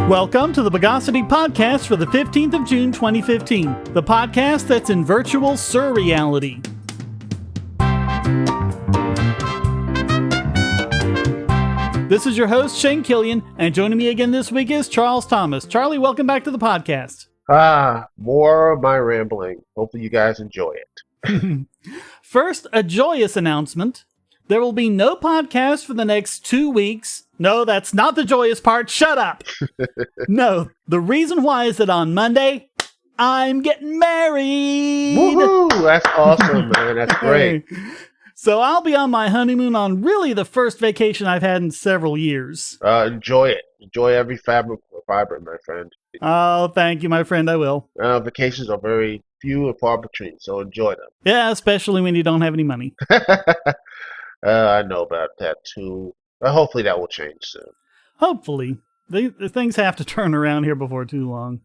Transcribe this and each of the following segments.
Welcome to the Bogosity podcast for the 15th of June 2015, the podcast that's in virtual surreality. This is your host, Shane Killian, and joining me again this week is Charles Thomas. Charlie, welcome back to the podcast. More of my rambling. Hopefully you guys enjoy it. First, a joyous announcement. There will be no podcast for the next 2 weeks. No, that's not the joyous part. Shut up. No, the reason why is that on Monday, I'm getting married. Woohoo! That's awesome, man. That's great. So I'll be on my honeymoon on really the first vacation I've had in several years. Enjoy it. Enjoy every fiber, my friend. Oh, thank you, my friend. I will. Vacations are very few and far between, so enjoy them. Yeah, especially when you don't have any money. I know about that too. Hopefully that will change soon. Hopefully. The things have to turn around here before too long.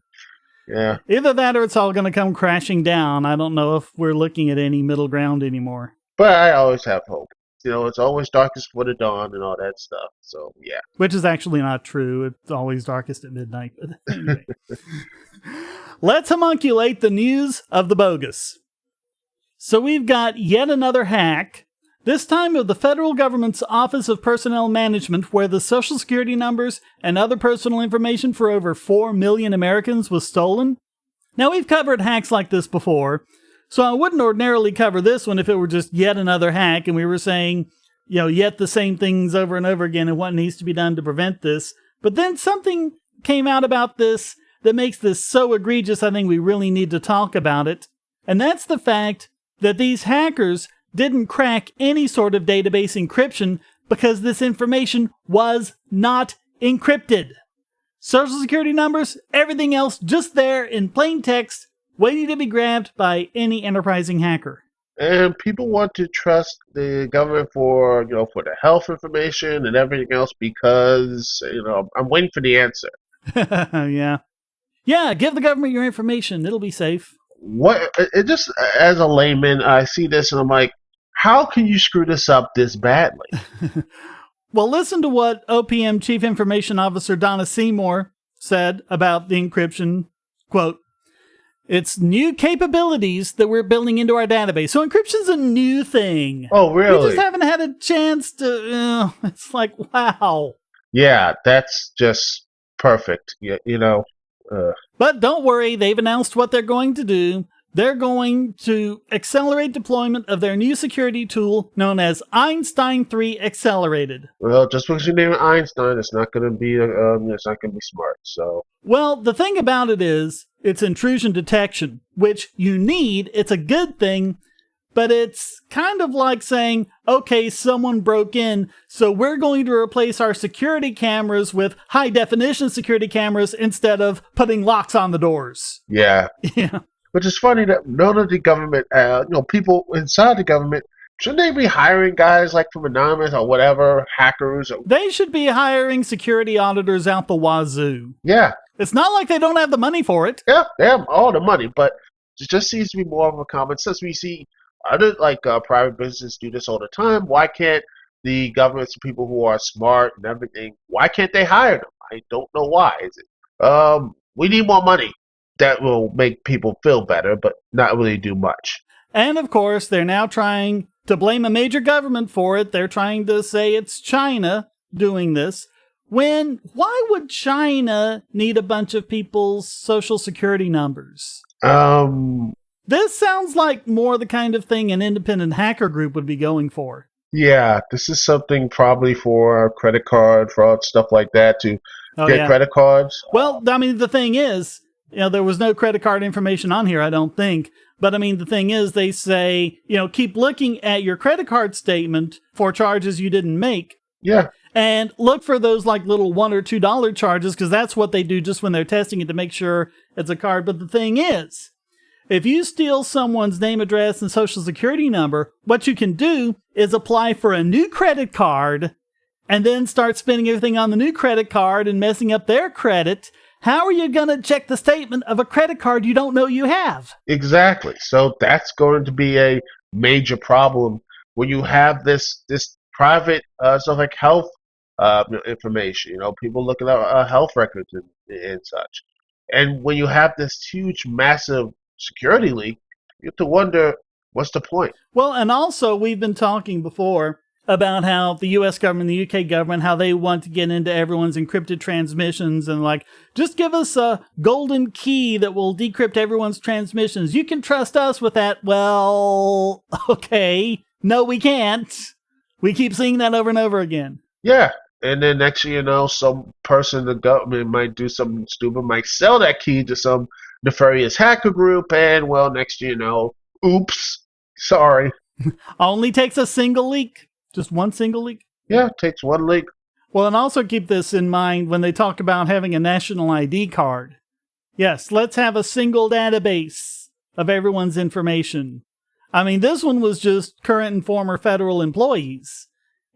Yeah. Either that or it's all going to come crashing down. I don't know if we're looking at any middle ground anymore. But I always have hope. You know, it's always darkest before the dawn and all that stuff. So, yeah. Which is actually not true. It's always darkest at midnight. But anyway. Let's homunculate the news of the bogus. So we've got yet another hack. This time of the federal government's Office of Personnel Management, where the social security numbers and other personal information for over 4 million Americans was stolen. Now, we've covered hacks like this before, so I wouldn't ordinarily cover this one if it were just yet another hack and we were saying, yet the same things over and over again and what needs to be done to prevent this. But then something came out about this that makes this so egregious, I think we really need to talk about it. And that's the fact that these hackers didn't crack any sort of database encryption because this information was not encrypted. Social security numbers, everything else just there in plain text, waiting to be grabbed by any enterprising hacker. And people want to trust the government for the health information and everything else because, I'm waiting for the answer. Yeah. Yeah, give the government your information. It'll be safe. It just, as a layman, I see this and I'm like, how can you screw this up this badly? Well, listen to what OPM Chief Information Officer Donna Seymour said about the encryption. Quote, "It's new capabilities that we're building into our database." So encryption's a new thing. Oh, really? We just haven't had a chance to... it's like, wow. Yeah, that's just perfect. But don't worry, they've announced what they're going to do. They're going to accelerate deployment of their new security tool known as Einstein 3 Accelerated. Well, just because you name it Einstein, it's not going to be smart. So, well, the thing about it is, it's intrusion detection, which you need. It's a good thing, but it's kind of like saying, okay, someone broke in, so we're going to replace our security cameras with high-definition security cameras instead of putting locks on the doors. Yeah. Yeah. Which is funny that none of the government, people inside the government, shouldn't they be hiring guys like from Anonymous or whatever, hackers? They should be hiring security auditors out the wazoo. Yeah. It's not like they don't have the money for it. Yeah, they have all the money, but it just seems to be more of a common sense. We see other private businesses do this all the time. Why can't the government's people who are smart and everything, why can't they hire them? I don't know why. Is it? We need more money. That will make people feel better, but not really do much. And of course, they're now trying to blame a major government for it. They're trying to say it's China doing this. Why would China need a bunch of people's social security numbers? This sounds like more the kind of thing an independent hacker group would be going for. Yeah, this is something probably for credit card fraud, stuff like that, to get credit cards. Well, I mean, the thing is, there was no credit card information on here, I don't think. But I mean, the thing is, they say, keep looking at your credit card statement for charges you didn't make. Yeah. And look for those little $1 or $2 charges, because that's what they do just when they're testing it to make sure it's a card. But the thing is, if you steal someone's name, address, and social security number, what you can do is apply for a new credit card and then start spending everything on the new credit card and messing up their credit. How are you going to check the statement of a credit card you don't know you have? Exactly. So that's going to be a major problem when you have this private stuff like health information. People looking at health records and such. And when you have this huge, massive security leak, you have to wonder, what's the point? Well, and also we've been talking before about how the US government, the UK government, how they want to get into everyone's encrypted transmissions and just give us a golden key that will decrypt everyone's transmissions. You can trust us with that. Well, okay. No, we can't. We keep seeing that over and over again. Yeah. And then next thing you know, some person in the government might do something stupid, might sell that key to some nefarious hacker group, and next thing you know, oops, sorry. Only takes a single leak. Just one single leak? Yeah, it takes one leak. Well, and also keep this in mind when they talk about having a national ID card. Yes, let's have a single database of everyone's information. I mean, this one was just current and former federal employees.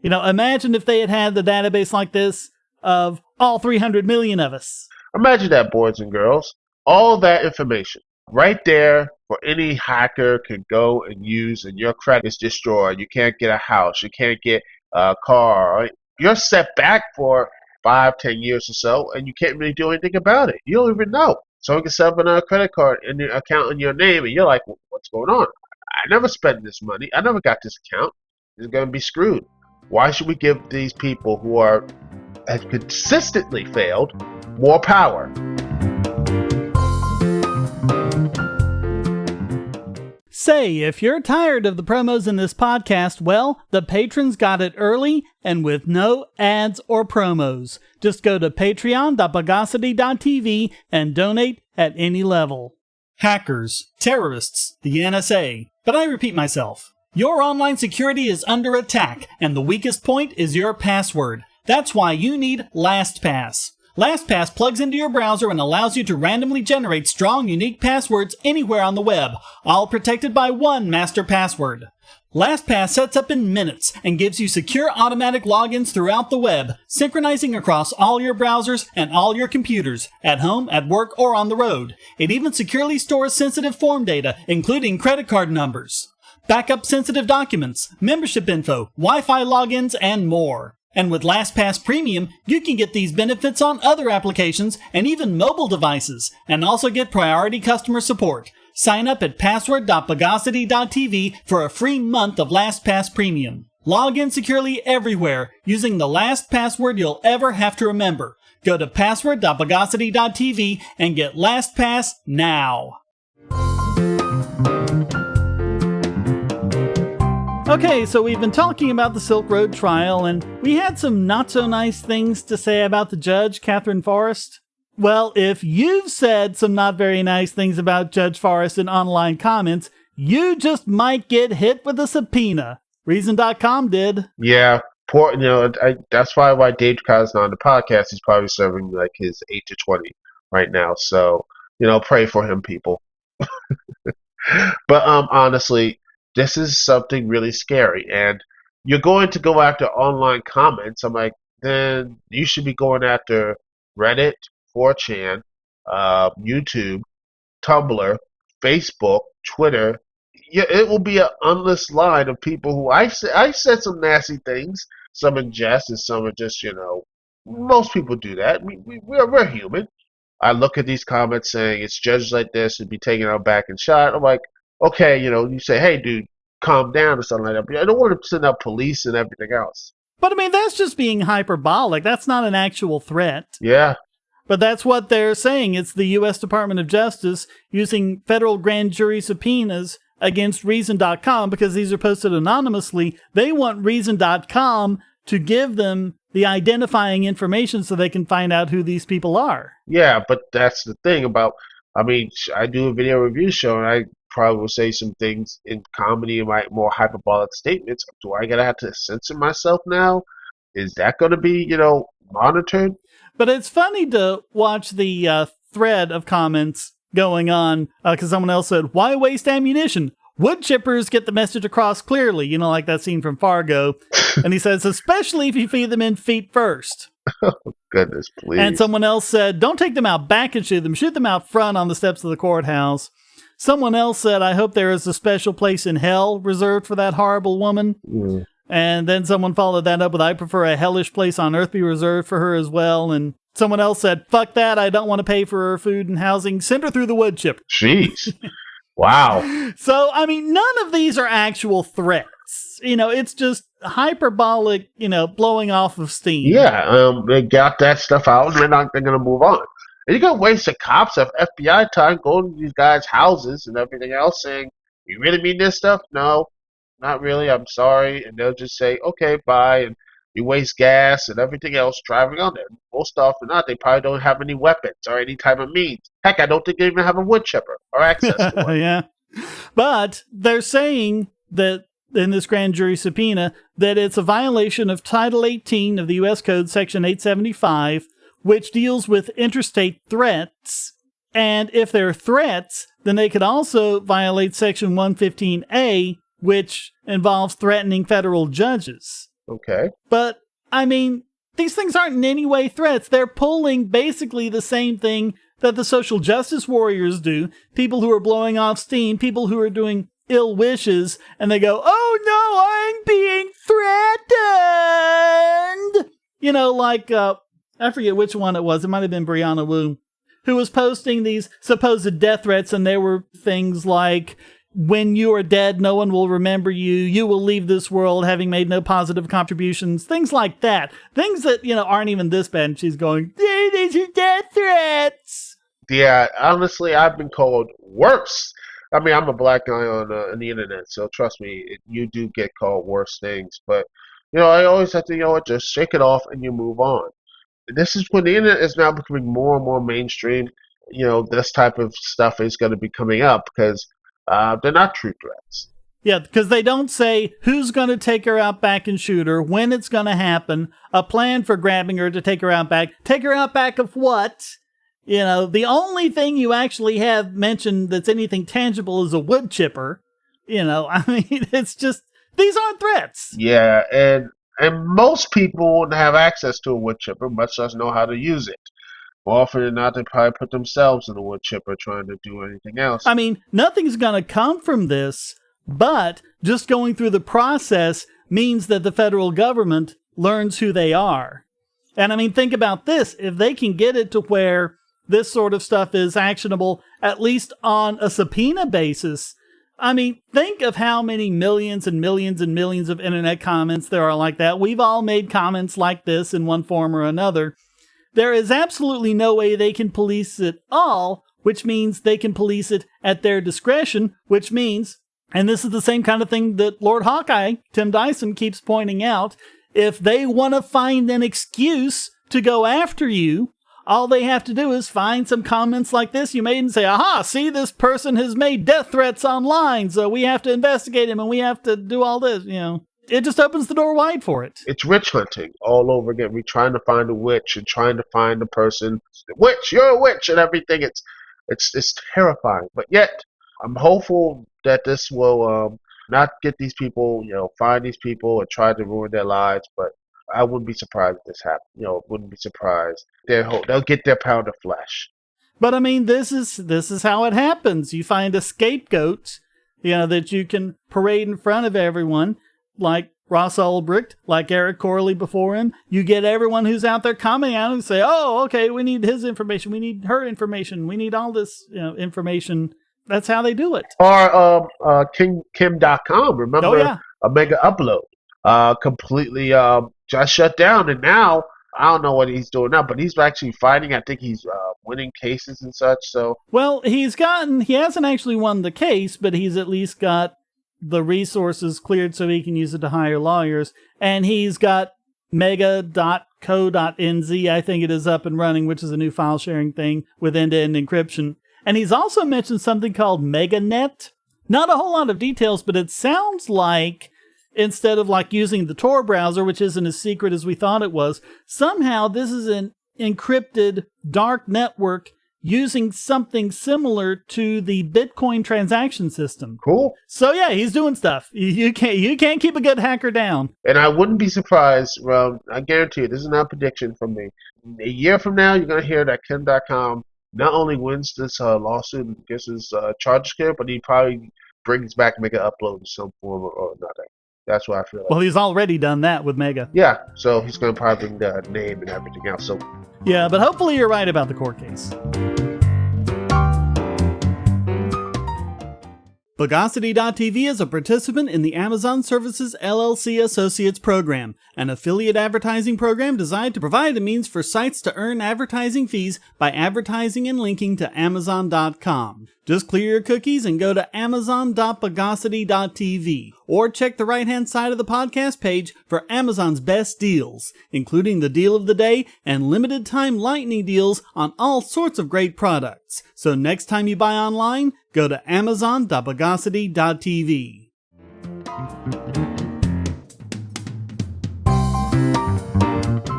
Imagine if they had the database like this of all 300 million of us. Imagine that, boys and girls. All that information right there for any hacker can go and use, and your credit is destroyed. You can't get a house. You can't get a car. You're set back for 5-10 years or so, and you can't really do anything about it. You don't even know. Someone can set up another credit card in your account in your name, and you're like, what's going on? I never spent this money. I never got this account. It's going to be screwed. Why should we give these people who have consistently failed more power? Say, if you're tired of the promos in this podcast, well, the patrons got it early and with no ads or promos. Just go to patreon.bogosity.tv and donate at any level. Hackers, terrorists, the NSA. But I repeat myself. Your online security is under attack, and the weakest point is your password. That's why you need LastPass. LastPass plugs into your browser and allows you to randomly generate strong, unique passwords anywhere on the web, all protected by one master password. LastPass sets up in minutes and gives you secure automatic logins throughout the web, synchronizing across all your browsers and all your computers, at home, at work, or on the road. It even securely stores sensitive form data, including credit card numbers, backup sensitive documents, membership info, Wi-Fi logins, and more. And with LastPass Premium, you can get these benefits on other applications and even mobile devices, and also get priority customer support. Sign up at password.bogosity.tv for a free month of LastPass Premium. Log in securely everywhere using the last password you'll ever have to remember. Go to password.bogosity.tv and get LastPass now. Okay, so we've been talking about the Silk Road trial, and we had some not-so-nice things to say about the judge, Catherine Forrest. Well, if you've said some not very nice things about Judge Forrest in online comments, you just might get hit with a subpoena. Reason.com did. Yeah, that's probably why Dave Ducat's not on the podcast. He's probably serving like his 8 to 20 right now. So, pray for him, people. But honestly, this is something really scary, and you're going to go after online comments. I'm like, then you should be going after Reddit, 4chan, YouTube, Tumblr, Facebook, Twitter. Yeah, it will be an endless line of people who I said some nasty things. Some in jest, and some are just, most people do that. We're human. I look at these comments saying it's judges like this who'd be taken out back and shot. I'm like, okay, you say, hey, dude, calm down or something like that. But I don't want to send out police and everything else. But I mean, that's just being hyperbolic. That's not an actual threat. Yeah. But that's what they're saying. It's the U.S. Department of Justice using federal grand jury subpoenas against Reason.com because these are posted anonymously. They want Reason.com to give them the identifying information so they can find out who these people are. Yeah, but that's the thing about, I do a video review show, and I probably will say some things in comedy and more hyperbolic statements. Do I gotta have to censor myself now? Is that going to be, monitored? But it's funny to watch the thread of comments going on because someone else said, why waste ammunition? Wood chippers get the message across clearly, like that scene from Fargo. And he says, especially if you feed them in feet first. Oh, goodness, please. And someone else said, don't take them out back and shoot them out front on the steps of the courthouse. Someone else said, I hope there is a special place in hell reserved for that horrible woman. And then someone followed that up with, I prefer a hellish place on earth be reserved for her as well. And someone else said, fuck that, I don't want to pay for her food and housing. Send her through the wood chipper. Jeez. Wow. So, I mean, none of these are actual threats. It's just hyperbolic, blowing off of steam. Yeah, they got that stuff out, and they're going to move on. And you're going to waste the cops of FBI time going to these guys' houses and everything else saying, you really mean this stuff? No, not really. I'm sorry. And they'll just say, okay, bye. And you waste gas and everything else driving on there. Most often not, they probably don't have any weapons or any type of means. Heck, I don't think they even have a wood chipper or access to one. Yeah. But they're saying that in this grand jury subpoena that it's a violation of Title 18 of the U.S. Code, Section 875, which deals with interstate threats. And if they're threats, then they could also violate Section 115A, which involves threatening federal judges. Okay. But, I mean, these things aren't in any way threats. They're pulling basically the same thing that the social justice warriors do. People who are blowing off steam, people who are doing ill wishes, and they go, oh no, I'm being threatened! I forget which one it was. It might have been Brianna Wu, who was posting these supposed death threats, and there were things like, when you are dead, no one will remember you. You will leave this world having made no positive contributions. Things like that. Things that, aren't even this bad. And she's going, these are death threats. Yeah, honestly, I've been called worse. I mean, I'm a black guy on the internet, so trust me, you do get called worse things. But, I always have to, just shake it off and you move on. This is when the internet is now becoming more and more mainstream. This type of stuff is going to be coming up because they're not true threats. Yeah, because they don't say who's going to take her out back and shoot her, when it's going to happen, a plan for grabbing her to take her out back. Take her out back of what? The only thing you actually have mentioned that's anything tangible is a wood chipper. It's just, these aren't threats. Yeah, and most people wouldn't have access to a wood chipper, much less know how to use it. More often than not, they probably put themselves in a wood chipper trying to do anything else. I mean, nothing's going to come from this, but just going through the process means that the federal government learns who they are. And I mean, think about this. If they can get it to where this sort of stuff is actionable, at least on a subpoena basis, I mean, think of how many millions and millions and millions of internet comments there are like that. We've all made comments like this in one form or another. There is absolutely no way they can police it all, which means they can police it at their discretion, which means, and this is the same kind of thing that Lord Hawkeye, Tim Dyson, keeps pointing out, if they want to find an excuse to go after you, all they have to do is find some comments like this you made and say, aha, see, this person has made death threats online, so we have to investigate him and we have to do all this, It just opens the door wide for it. It's witch hunting all over again. We're trying to find a witch and trying to find the person. Witch, you're a witch and everything. It's terrifying. But yet, I'm hopeful that this will not get these people, find these people and try to ruin their lives. But I wouldn't be surprised if this happened. Wouldn't be surprised. They'll get their pound of flesh. But I mean, this is how it happens. You find a scapegoat, that you can parade in front of everyone, like Ross Ulbricht, like Eric Corley before him. You get everyone who's out there commenting out and say, oh, okay, we need his information. We need her information. We need all this information. That's how they do it. Or Kim.com, remember? Oh, yeah. A mega upload. Completely just shut down. And now, I don't know what he's doing now, but he's actually fighting. I think he's winning cases and such. So, well, he hasn't actually won the case, but he's at least got the resources cleared so he can use it to hire lawyers. And he's got mega.co.nz, I think it is, up and running, which is a new file sharing thing with end-to-end encryption. And he's also mentioned something called MegaNet. Not a whole lot of details, but it sounds like instead of like using the Tor browser, which isn't as secret as we thought it was, somehow this is an encrypted dark network using something similar to the Bitcoin transaction system. Cool. So yeah, he's doing stuff. You can't keep a good hacker down. And I wouldn't be surprised, I guarantee you, this is not a prediction from me. A year from now, you're going to hear that Kim.com not only wins this lawsuit and gets his charges cleared, but he probably brings back Mega Upload in some form or another. That's what I feel like. Well, he's already done that with Mega. Yeah, so he's going to probably bring the name and everything else. So Yeah, but hopefully you're right about the court case. Bogosity.tv is a participant in the Amazon Services LLC Associates Program, an affiliate advertising program designed to provide a means for sites to earn advertising fees by advertising and linking to Amazon.com. Just clear your cookies and go to amazon.bogosity.tv, or check the right-hand side of the podcast page for Amazon's best deals, including the deal of the day and limited-time lightning deals on all sorts of great products. So next time you buy online, go to amazon.bogosity.tv.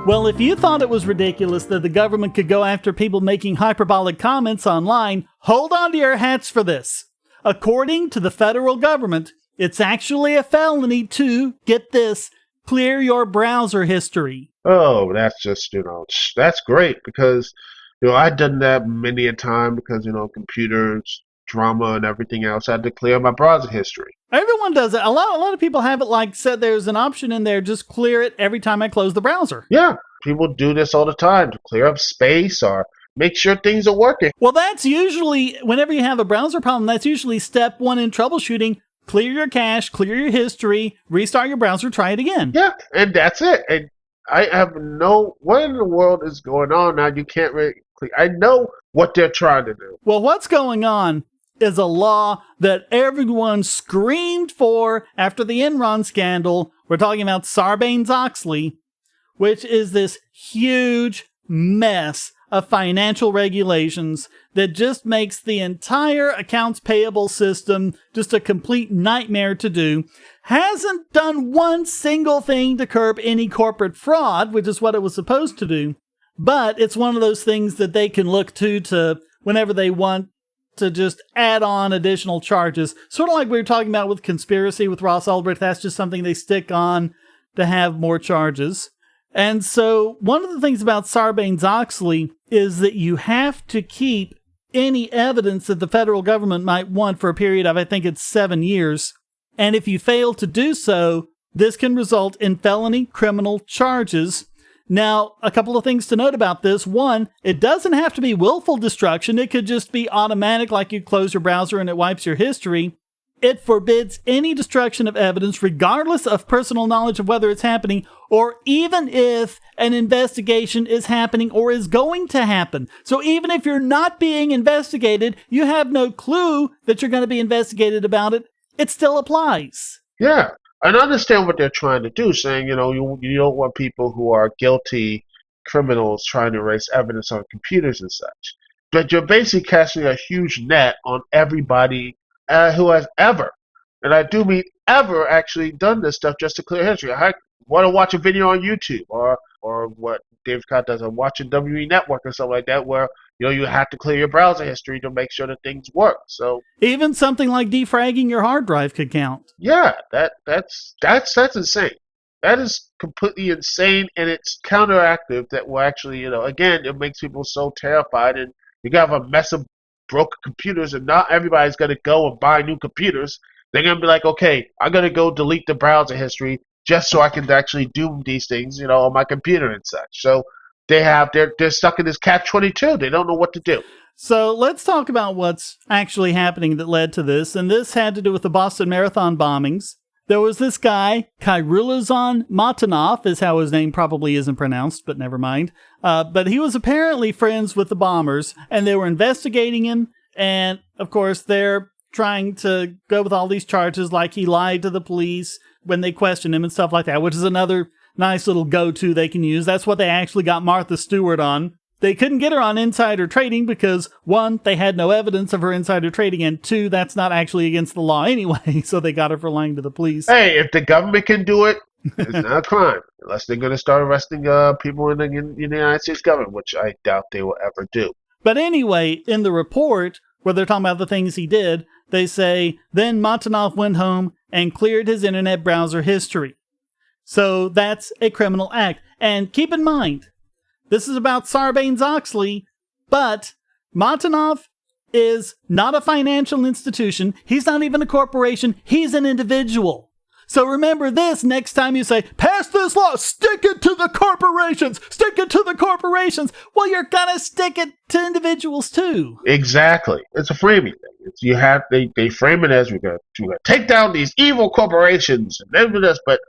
Well, if you thought it was ridiculous that the government could go after people making hyperbolic comments online, hold on to your hats for this. According to the federal government, it's actually a felony to, get this, clear your browser history. Oh, that's just, that's great because, I've done that many a time because, computers, drama, and everything else. I had to clear my browser history. Everyone does it. A lot of people have it like said there's an option in there, just clear it every time I close the browser. Yeah, people do this all the time to clear up space or make sure things are working. Well, that's usually, whenever you have a browser problem, that's usually step one in troubleshooting. Clear your cache, clear your history, restart your browser, try it again. Yeah, and that's it. And I have what in the world is going on now? You can't really clear. I know what they're trying to do. Well, what's going on is a law that everyone screamed for after the Enron scandal. We're talking about Sarbanes-Oxley, which is this huge mess of financial regulations that just makes the entire accounts payable system just a complete nightmare to do. Hasn't done one single thing to curb any corporate fraud, which is what it was supposed to do. But it's one of those things that they can look to whenever they want to just add on additional charges. Sort of like we were talking about with conspiracy with Ross Ulbricht. That's just something they stick on to have more charges. And so one of the things about Sarbanes-Oxley is that you have to keep any evidence that the federal government might want for a period of, I think it's 7 years. And if you fail to do so, this can result in felony criminal charges. Now, a couple of things to note about this. One, it doesn't have to be willful destruction. It could just be automatic, like you close your browser and it wipes your history. It forbids any destruction of evidence, regardless of personal knowledge of whether it's happening, or even if an investigation is happening or is going to happen. So even if you're not being investigated, you have no clue that you're going to be investigated about it, it still applies. Yeah. I understand what they're trying to do, saying, you don't want people who are guilty criminals trying to erase evidence on computers and such. But you're basically casting a huge net on everybody who has ever, and I do mean ever, actually done this stuff just to clear history. I want to watch a video on YouTube or what David Scott does on watching WE Network or something like that, where you have to clear your browser history to make sure that things work. So even something like defragging your hard drive could count. Yeah, that's insane. That is completely insane, and it's counteractive that will actually, again, it makes people so terrified, and you got a mess of broken computers, and not everybody's going to go and buy new computers. They're going to be like, okay, I'm going to go delete the browser history just so I can actually do these things, on my computer and such. So they're stuck in this catch-22. They don't know what to do. So let's talk about what's actually happening that led to this. And this had to do with the Boston Marathon bombings. There was this guy, Khairulazan Matanov, is how his name probably isn't pronounced, but never mind. But he was apparently friends with the bombers, and they were investigating him. And, of course, they're trying to go with all these charges, like he lied to the police when they questioned him and stuff like that, which is another nice little go-to they can use. That's what they actually got Martha Stewart on. They couldn't get her on insider trading because, one, they had no evidence of her insider trading, and two, that's not actually against the law anyway, so they got her for lying to the police. Hey, if the government can do it, it's not a crime, unless they're going to start arresting people in the United States government, which I doubt they will ever do. But anyway, in the report, where they're talking about the things he did, they say, then Matanov went home and cleared his internet browser history. So that's a criminal act. And keep in mind, this is about Sarbanes-Oxley, but Matanov is not a financial institution. He's not even a corporation. He's an individual. So remember this next time you say, pass this law, stick it to the corporations, stick it to the corporations. Well, you're going to stick it to individuals too. Exactly. It's a framing thing. They frame it as we're going to take down these evil corporations and everything else, but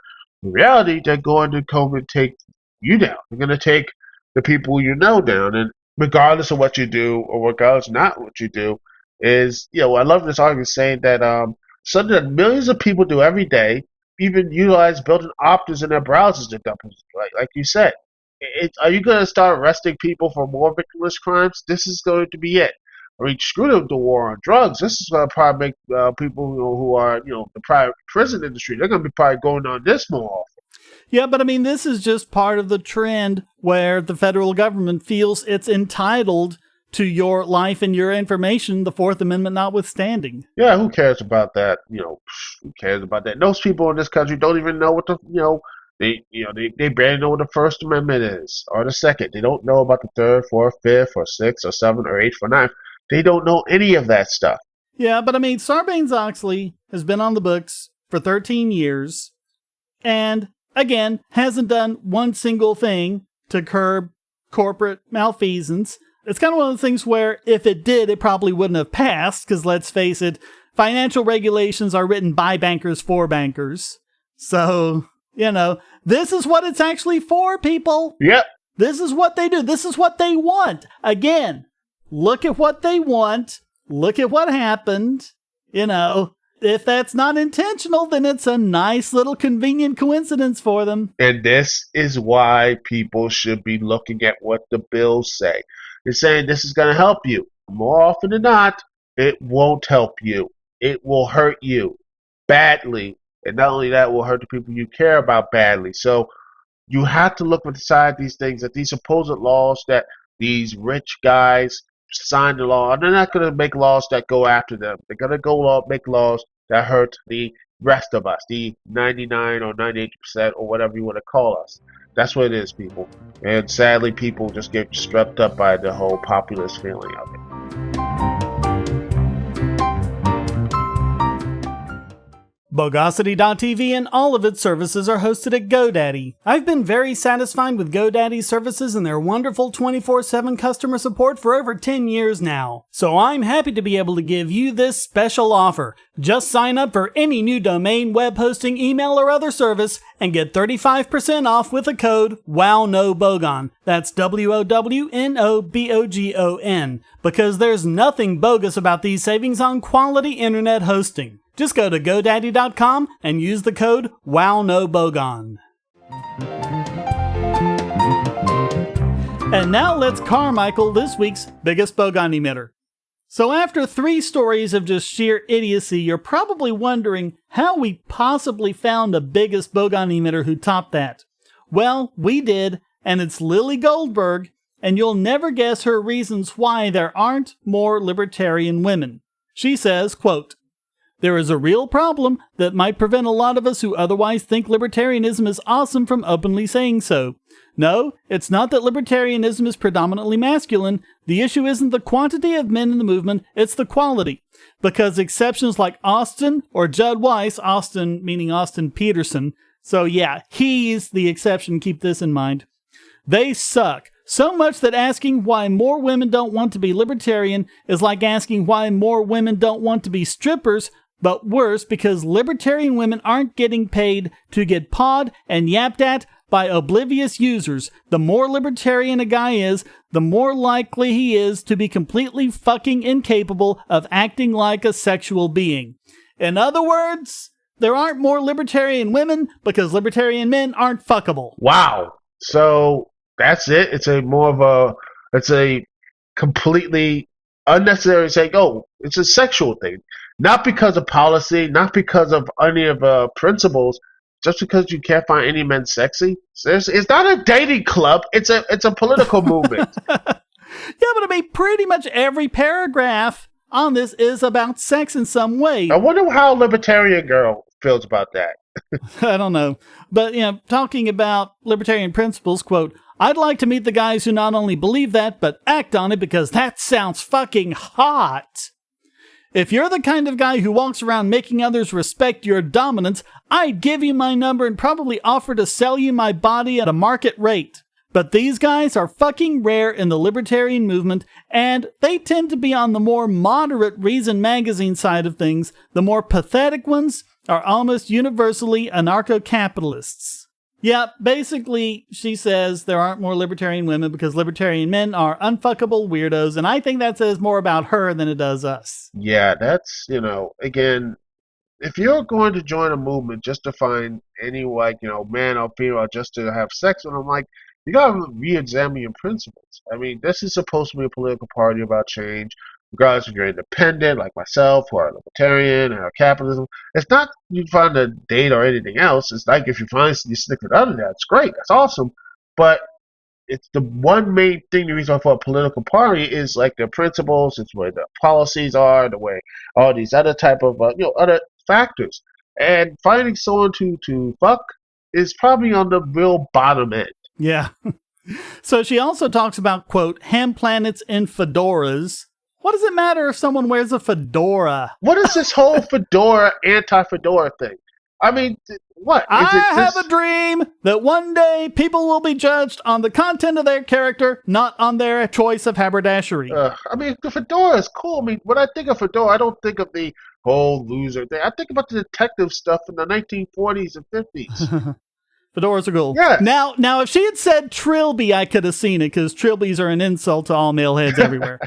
in reality, they're going to come and take you down. They're going to take the people you know down, and regardless of what you do or regardless of not what you do, is, I love this argument saying that something that millions of people do every day, even utilize built-in options in their browsers to dump, like you said. Are you going to start arresting people for more victimless crimes? This is going to be it. I mean, screw the war on drugs. This is going to probably make people who are, the private prison industry, they're going to be probably going on this more often. Yeah, but I mean, this is just part of the trend where the federal government feels it's entitled to your life and your information, the Fourth Amendment notwithstanding. Yeah, who cares about that? Who cares about that? Most people in this country don't even know what they barely know what the First Amendment is or the Second. They don't know about the Third, Fourth, Fifth, or Sixth, or Seventh, or Eighth, or Ninth. They don't know any of that stuff. Yeah, but I mean, Sarbanes-Oxley has been on the books for 13 years and, again, hasn't done one single thing to curb corporate malfeasance. It's kind of one of the things where if it did, it probably wouldn't have passed, because let's face it, financial regulations are written by bankers for bankers. So, this is what it's actually for, people. Yep. This is what they do. This is what they want. Again, look at what they want. Look at what happened. If that's not intentional, then it's a nice little convenient coincidence for them. And this is why people should be looking at what the bills say. They're saying this is going to help you. More often than not, it won't help you. It will hurt you badly. And not only that, it will hurt the people you care about badly. So you have to look beside these things, that these supposed laws that these rich guys sign the law, and they're not going to make laws that go after them. They're going to make laws that hurt the rest of us, the 99 or 98% or whatever you want to call us. That's what it is, people. And sadly, people just get swept up by the whole populist feeling of it. Bogosity.tv and all of its services are hosted at GoDaddy. I've been very satisfied with GoDaddy's services and their wonderful 24/7 customer support for over 10 years now. So I'm happy to be able to give you this special offer. Just sign up for any new domain, web hosting, email, or other service and get 35% off with the code WOWNOBOGON. That's WOWNOBOGON. Because there's nothing bogus about these savings on quality internet hosting. Just go to GoDaddy.com and use the code WOWNOBOGON. And now let's Carmichael this week's biggest Bogon emitter. So after 3 stories of just sheer idiocy, you're probably wondering how we possibly found a biggest Bogon emitter who topped that. Well, we did, and it's Lily Goldberg, and you'll never guess her reasons why there aren't more libertarian women. She says, quote, "There is a real problem that might prevent a lot of us who otherwise think libertarianism is awesome from openly saying so. No, it's not that libertarianism is predominantly masculine. The issue isn't the quantity of men in the movement, it's the quality. Because exceptions like Austin or Judd Weiss, Austin meaning Austin Peterson, so yeah, he's the exception, keep this in mind. They suck. So much that asking why more women don't want to be libertarian is like asking why more women don't want to be strippers, but worse because libertarian women aren't getting paid to get pawed and yapped at by oblivious users. The more libertarian a guy is, the more likely he is to be completely fucking incapable of acting like a sexual being. In other words, there aren't more libertarian women because libertarian men aren't fuckable." Wow. So that's it. It's a completely unnecessary saying, oh, it's a sexual thing. Not because of policy, not because of any of principles, just because you can't find any men sexy. It's not a dating club. It's a political movement. Yeah, but I mean, pretty much every paragraph on this is about sex in some way. I wonder how a libertarian girl feels about that. I don't know. But, talking about libertarian principles, quote, "I'd like to meet the guys who not only believe that, but act on it because that sounds fucking hot." If you're the kind of guy who walks around making others respect your dominance, I'd give you my number and probably offer to sell you my body at a market rate. But these guys are fucking rare in the libertarian movement, and they tend to be on the more moderate Reason magazine side of things. The more pathetic ones are almost universally anarcho-capitalists. Yeah, basically, she says there aren't more libertarian women because libertarian men are unfuckable weirdos, and I think that says more about her than it does us. Yeah, that's, again, if you're going to join a movement just to find any, man or female just to have sex with them, you gotta re-examine your principles. I mean, this is supposed to be a political party about change, regardless if you're independent, like myself, or a libertarian, or capitalism. It's not you find a date or anything else. It's like if you find you stick with other, that's great, that's awesome. But it's the one main thing, the reason for a political party is like their principles, it's where the policies are, the way all these other type of, other factors. And finding someone to fuck is probably on the real bottom end. Yeah. So she also talks about, quote, ham planets and fedoras. What does it matter if someone wears a fedora? What is this whole fedora, anti-fedora thing? I mean, what? I have a dream that one day people will be judged on the content of their character, not on their choice of haberdashery. The fedora is cool. I mean, when I think of fedora, I don't think of the whole loser thing. I think about the detective stuff in the 1940s and 50s. Fedoras are cool. Yes. Now, if she had said trilby, I could have seen it, because trilbies are an insult to all male heads everywhere.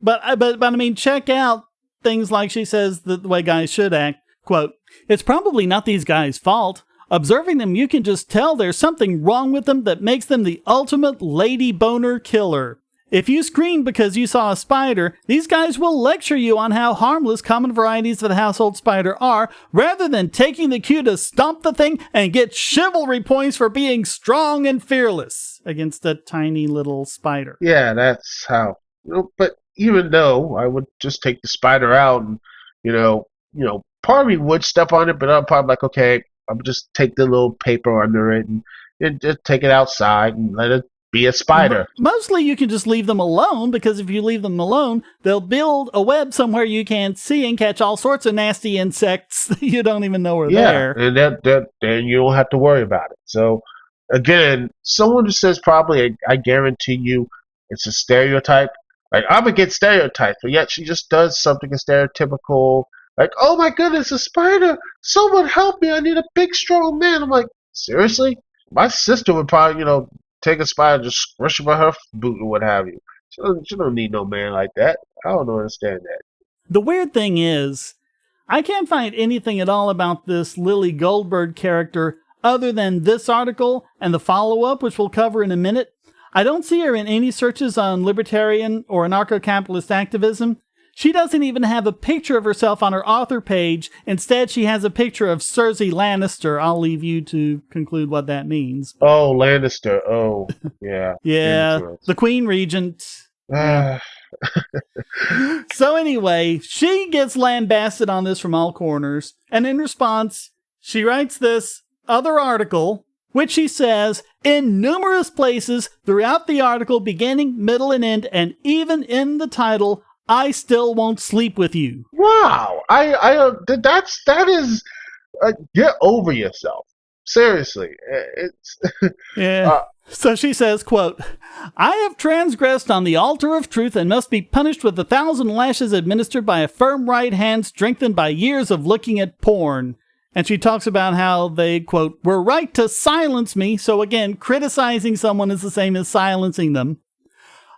But I mean, check out things like she says the way guys should act. Quote, it's probably not these guys' fault. Observing them, you can just tell there's something wrong with them that makes them the ultimate lady boner killer. If you scream because you saw a spider, these guys will lecture you on how harmless common varieties of the household spider are, rather than taking the cue to stomp the thing and get chivalry points for being strong and fearless against a tiny little spider. Yeah, that's how. But even though I would just take the spider out and, part of me would step on it, but I'm probably like, okay, I'll just take the little paper under it and just take it outside and let it be a spider. Mostly you can just leave them alone, because if you leave them alone, they'll build a web somewhere you can't see and catch all sorts of nasty insects that you don't even know are there. And then you don't have to worry about it. So, again, someone who says probably, I guarantee you, it's a stereotype. Like, I'm against stereotypes, but yet she just does something stereotypical. Like, oh my goodness, a spider! Someone help me! I need a big, strong man. I'm like, seriously? My sister would probably, take a spider, just squish it with her boot or what have you. She don't need no man like that. I don't understand that. The weird thing is, I can't find anything at all about this Lily Goldberg character other than this article and the follow-up, which we'll cover in a minute. I don't see her in any searches on libertarian or anarcho-capitalist activism. She doesn't even have a picture of herself on her author page. Instead, she has a picture of Cersei Lannister. I'll leave you to conclude what that means. Oh, Lannister. Oh, yeah. Yeah, the Queen Regent. So anyway, she gets lambasted on this from all corners. And in response, she writes this other article, which she says, in numerous places throughout the article, beginning, middle, and end, and even in the title, I still won't sleep with you. Wow. That is, get over yourself. Seriously. It's yeah. So she says, quote, I have transgressed on the altar of truth and must be punished with 1,000 lashes administered by a firm right hand strengthened by years of looking at porn. And she talks about how they, quote, were right to silence me. So again, criticizing someone is the same as silencing them.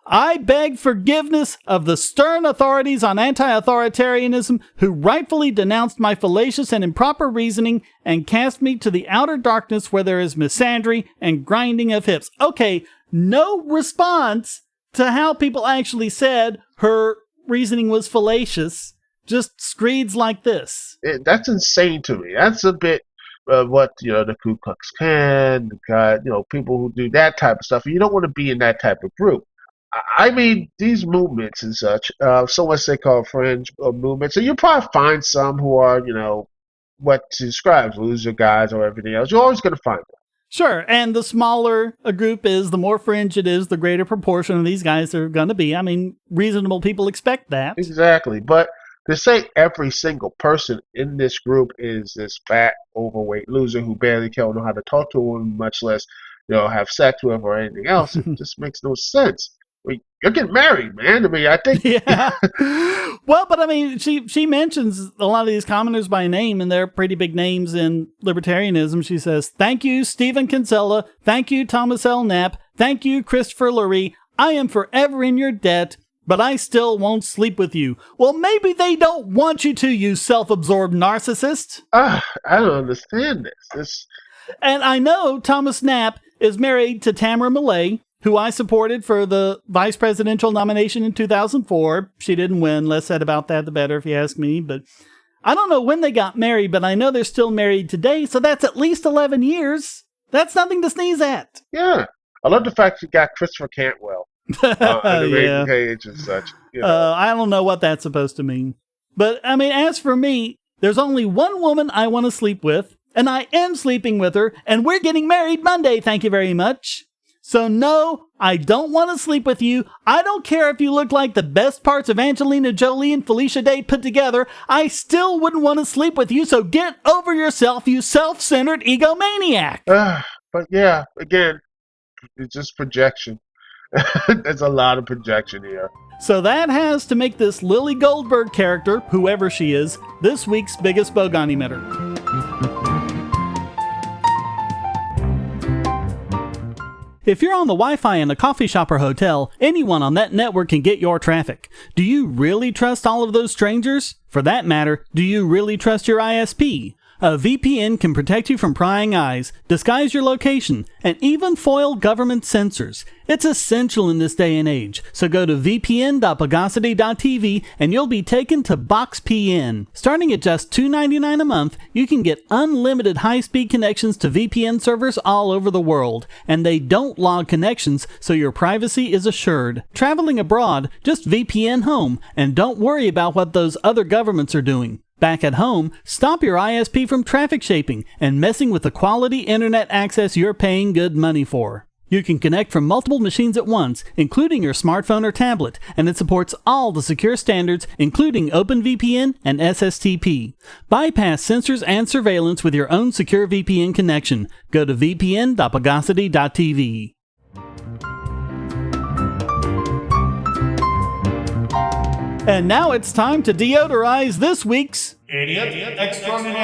I beg forgiveness of the stern authorities on anti-authoritarianism who rightfully denounced my fallacious and improper reasoning and cast me to the outer darkness where there is misandry and grinding of hips. Okay, no response to how people actually said her reasoning was fallacious. Just screeds like this. That's insane to me. That's a bit what, the Ku Klux Klan, people who do that type of stuff. You don't want to be in that type of group. I mean, these movements and such, so what they call fringe movements, and you'll probably find some who are, what describes loser guys or everything else. You're always going to find them. Sure, and the smaller a group is, the more fringe it is, the greater proportion of these guys are going to be. I mean, reasonable people expect that. Exactly, but to say every single person in this group is this fat, overweight loser who barely can know how to talk to a woman, much less, have sex with or anything else, it just makes no sense. I mean, you're getting married, man. I mean, I think. Yeah. Well, but I mean, she mentions a lot of these commoners by name, and they're pretty big names in libertarianism. She says, "Thank you, Stephen Kinsella. Thank you, Thomas L. Knapp. Thank you, Christopher Lurie. I am forever in your debt, but I still won't sleep with you." Well, maybe they don't want you to, you self-absorbed narcissist. I don't understand this. And I know Thomas Knapp is married to Tamara Millay, who I supported for the vice presidential nomination in 2004. She didn't win. Less said about that, the better, if you ask me. But I don't know when they got married, but I know they're still married today, so that's at least 11 years. That's nothing to sneeze at. Yeah. I love the fact you got Christopher Cantwell on the Yeah. page and such. I don't know what that's supposed to mean. But, I mean, as for me, there's only one woman I want to sleep with, and I am sleeping with her, and we're getting married Monday, thank you very much. So no, I don't want to sleep with you. I don't care if you look like the best parts of Angelina Jolie and Felicia Day put together. I still wouldn't want to sleep with you, so get over yourself, you self-centered egomaniac. But yeah, again, it's just projection. There's a lot of projection here. So that has to make this Lily Goldberg character, whoever she is, this week's biggest Bogon emitter. If you're on the Wi-Fi in a coffee shop or hotel, anyone on that network can get your traffic. Do you really trust all of those strangers? For that matter, do you really trust your ISP? A VPN can protect you from prying eyes, disguise your location, and even foil government censors. It's essential in this day and age, so go to vpn.bogosity.tv and you'll be taken to BoxPN. Starting at just $2.99 a month, you can get unlimited high-speed connections to VPN servers all over the world, and they don't log connections, so your privacy is assured. Traveling abroad, just VPN home, and don't worry about what those other governments are doing. Back at home, stop your ISP from traffic shaping and messing with the quality internet access you're paying good money for. You can connect from multiple machines at once, including your smartphone or tablet, and it supports all the secure standards, including OpenVPN and SSTP. Bypass censors and surveillance with your own secure VPN connection. Go to vpn.bogosity.tv. And now it's time to deodorize this week's Idiot Extraordinaire.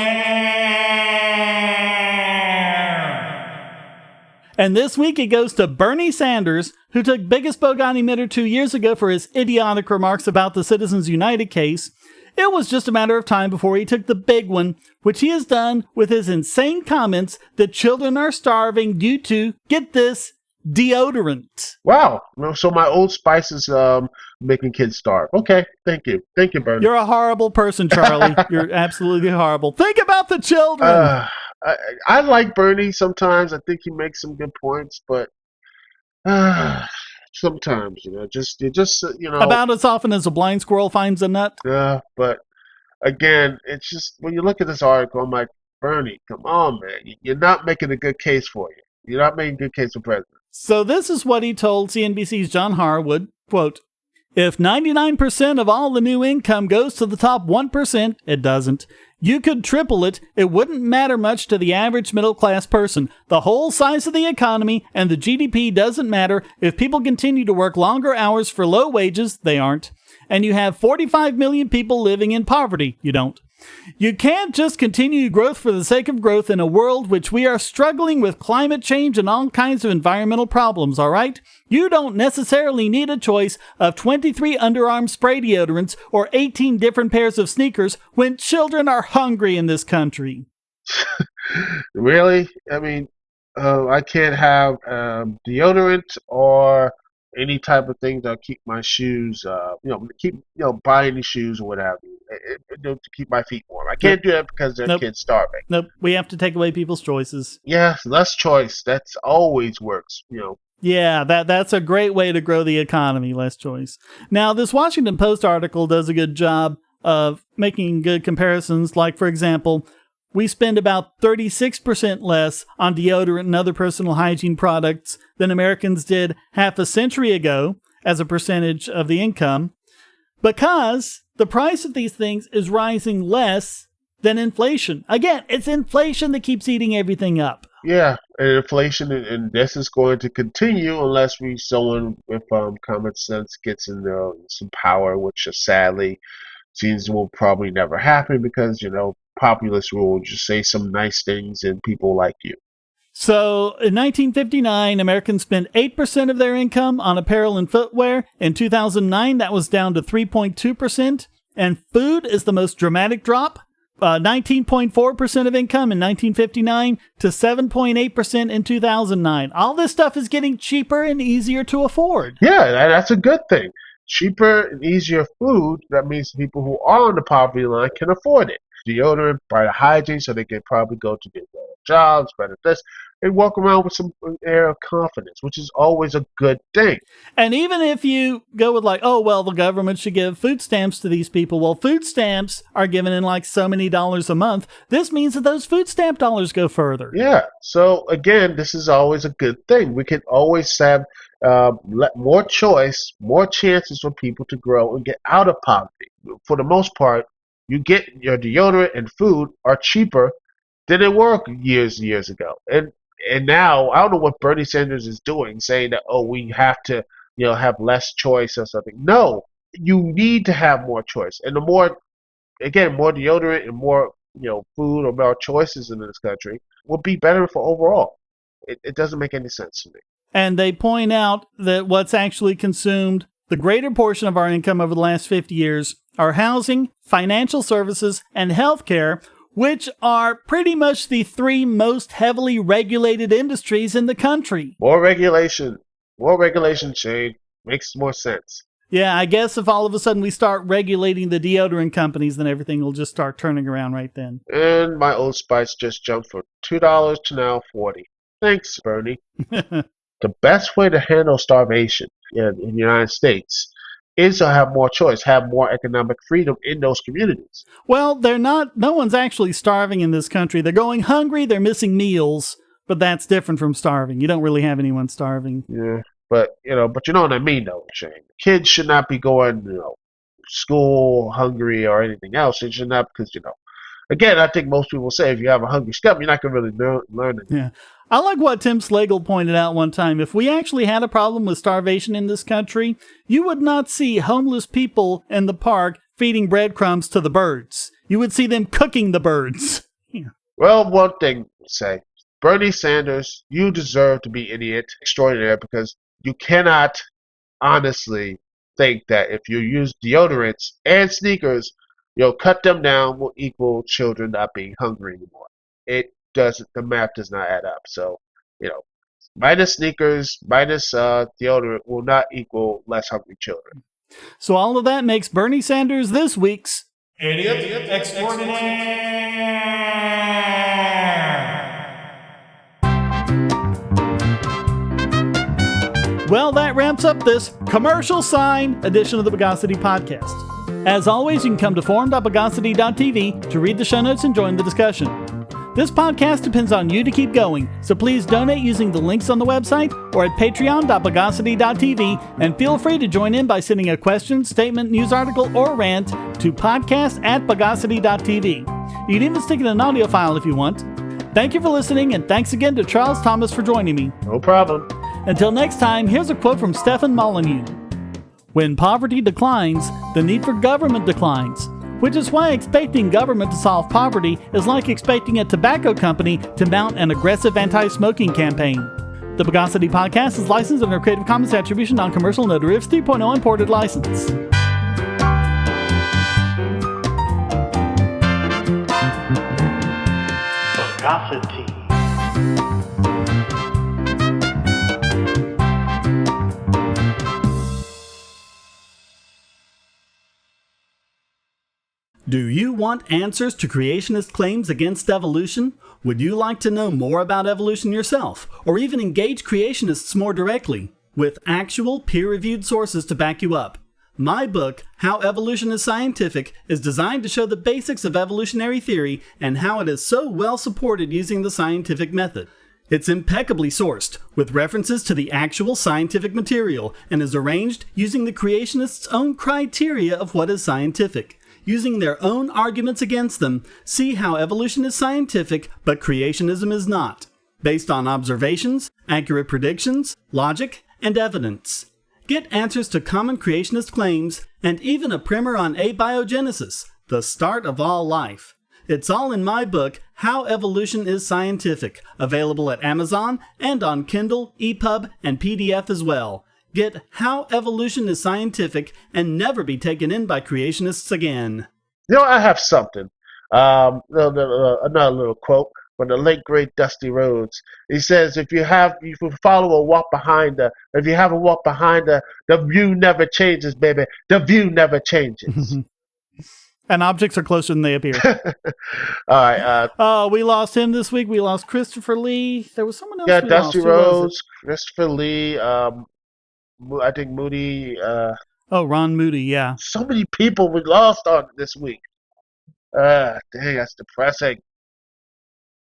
And this week it goes to Bernie Sanders, who took biggest Bogon emitter 2 years ago for his idiotic remarks about the Citizens United case. It was just a matter of time before he took the big one, which he has done with his insane comments that children are starving due to, get this, deodorant. Wow. So my Old Spice is making kids starve. Okay. Thank you, Bernie. You're a horrible person, Charlie. You're absolutely horrible. Think about the children. I like Bernie sometimes. I think he makes some good points, but sometimes, about as often as a blind squirrel finds a nut. Yeah, but again, it's just when you look at this article, I'm like, Bernie, come on, man. You're not making a good case for you. You're not making a good case for president. So this is what he told CNBC's John Harwood, quote, "If 99% of all the new income goes to the top 1%, it doesn't. You could triple it. It wouldn't matter much to the average middle-class person. The whole size of the economy and the GDP doesn't matter. If people continue to work longer hours for low wages, they aren't. And you have 45 million people living in poverty, you don't. You can't just continue growth for the sake of growth in a world which we are struggling with climate change and all kinds of environmental problems, all right? You don't necessarily need a choice of 23 underarm spray deodorants or 18 different pairs of sneakers when children are hungry in this country." Really? I mean, I can't have deodorant or any type of thing that'll keep my shoes, buy any shoes or what have you, to keep my feet warm. I can't do that because their kids starving. Nope, we have to take away people's choices. Yeah, less choice. That's always works, Yeah, that's a great way to grow the economy, less choice. Now, this Washington Post article does a good job of making good comparisons. Like, for example, we spend about 36% less on deodorant and other personal hygiene products than Americans did half a century ago as a percentage of the income. Because the price of these things is rising less than inflation. Again, it's inflation that keeps eating everything up. Yeah, and inflation, and this is going to continue unless someone with common sense gets in some power, which sadly seems will probably never happen because, populists will just say some nice things and people like you. So in 1959, Americans spent 8% of their income on apparel and footwear. In 2009, that was down to 3.2%. And food is the most dramatic drop. 19.4% of income in 1959 to 7.8% in 2009. All this stuff is getting cheaper and easier to afford. Yeah, that's a good thing. Cheaper and easier food, that means people who are on the poverty line can afford it. Deodorant, better hygiene, so they can probably go to get better jobs, better this, and walk around with some air of confidence, which is always a good thing. And even if you go with the government should give food stamps to these people. Well, food stamps are given in so many dollars a month. This means that those food stamp dollars go further. Yeah. So again, this is always a good thing. We can always have more choice, more chances for people to grow and get out of poverty. For the most part, you get your deodorant and food are cheaper than they were years ago. And now, I don't know what Bernie Sanders is doing, saying that, we have to, have less choice or something. No, you need to have more choice. And the more deodorant and more, food or more choices in this country will be better for overall. It doesn't make any sense to me. And they point out that what's actually consumed the greater portion of our income over the last 50 years are housing, financial services, and healthcare, which are pretty much the three most heavily regulated industries in the country. More regulation, Shane. Makes more sense. Yeah, I guess if all of a sudden we start regulating the deodorant companies, then everything will just start turning around right then. And my Old Spice just jumped from $2 to now $40. Thanks, Bernie. The best way to handle starvation in the United States is to have more choice, have more economic freedom in those communities. Well, no one's actually starving in this country. They're going hungry, they're missing meals, but that's different from starving. You don't really have anyone starving. Yeah, but you know what I mean, though, Shane. Kids should not be going, school hungry or anything else. It should not, because, again, I think most people say if you have a hungry stomach, you're not going to really learn it. Yeah. I like what Tim Slagle pointed out one time. If we actually had a problem with starvation in this country, you would not see homeless people in the park feeding breadcrumbs to the birds. You would see them cooking the birds. Yeah. Well, one thing to say, Bernie Sanders, you deserve to be idiot extraordinaire, because you cannot honestly think that if you use deodorants and sneakers, cut them down will equal children not being hungry anymore. The math does not add up. So, minus sneakers, minus deodorant will not equal less hungry children. So all of that makes Bernie Sanders this week's Idiot Extraordinaire. Well, that wraps up this commercial sign edition of the Bogosity podcast. As always, you can come to forum.bogosity.tv to read the show notes and join the discussion. This podcast depends on you to keep going, so please donate using the links on the website or at patreon.bogosity.tv, and feel free to join in by sending a question, statement, news article, or rant to podcast@bogosity.tv. You can even stick in an audio file if you want. Thank you for listening, and thanks again to Charles Thomas for joining me. No problem. Until next time, here's a quote from Stefan Molyneux. When poverty declines, the need for government declines. Which is why expecting government to solve poverty is like expecting a tobacco company to mount an aggressive anti-smoking campaign. The Bogosity podcast is licensed under a Creative Commons Attribution Non-Commercial No Derivatives 3.0 imported license. Bogosity. Do you want answers to creationist claims against evolution? Would you like to know more about evolution yourself, or even engage creationists more directly, with actual peer-reviewed sources to back you up? My book, How Evolution is Scientific, is designed to show the basics of evolutionary theory and how it is so well supported using the scientific method. It's impeccably sourced, with references to the actual scientific material, and is arranged using the creationists' own criteria of what is scientific. Using their own arguments against them, see how evolution is scientific, but creationism is not. Based on observations, accurate predictions, logic, and evidence. Get answers to common creationist claims, and even a primer on abiogenesis, the start of all life. It's all in my book, How Evolution is Scientific, available at Amazon and on Kindle, EPUB, and PDF as well. Get How Evolution is Scientific and never be taken in by creationists again. You know, I have something. Another little quote from the late great Dusty Rhodes. He says, if you follow a walk behind her, if you have a walk behind her, the view never changes, baby. The view never changes. And objects are closer than they appear. All right. We lost him this week. We lost Christopher Lee. There was someone else. Yeah, Dusty Rhodes, Christopher Lee. I think Moody. Ron Moody. Yeah. So many people we lost on this week. Dang, that's depressing.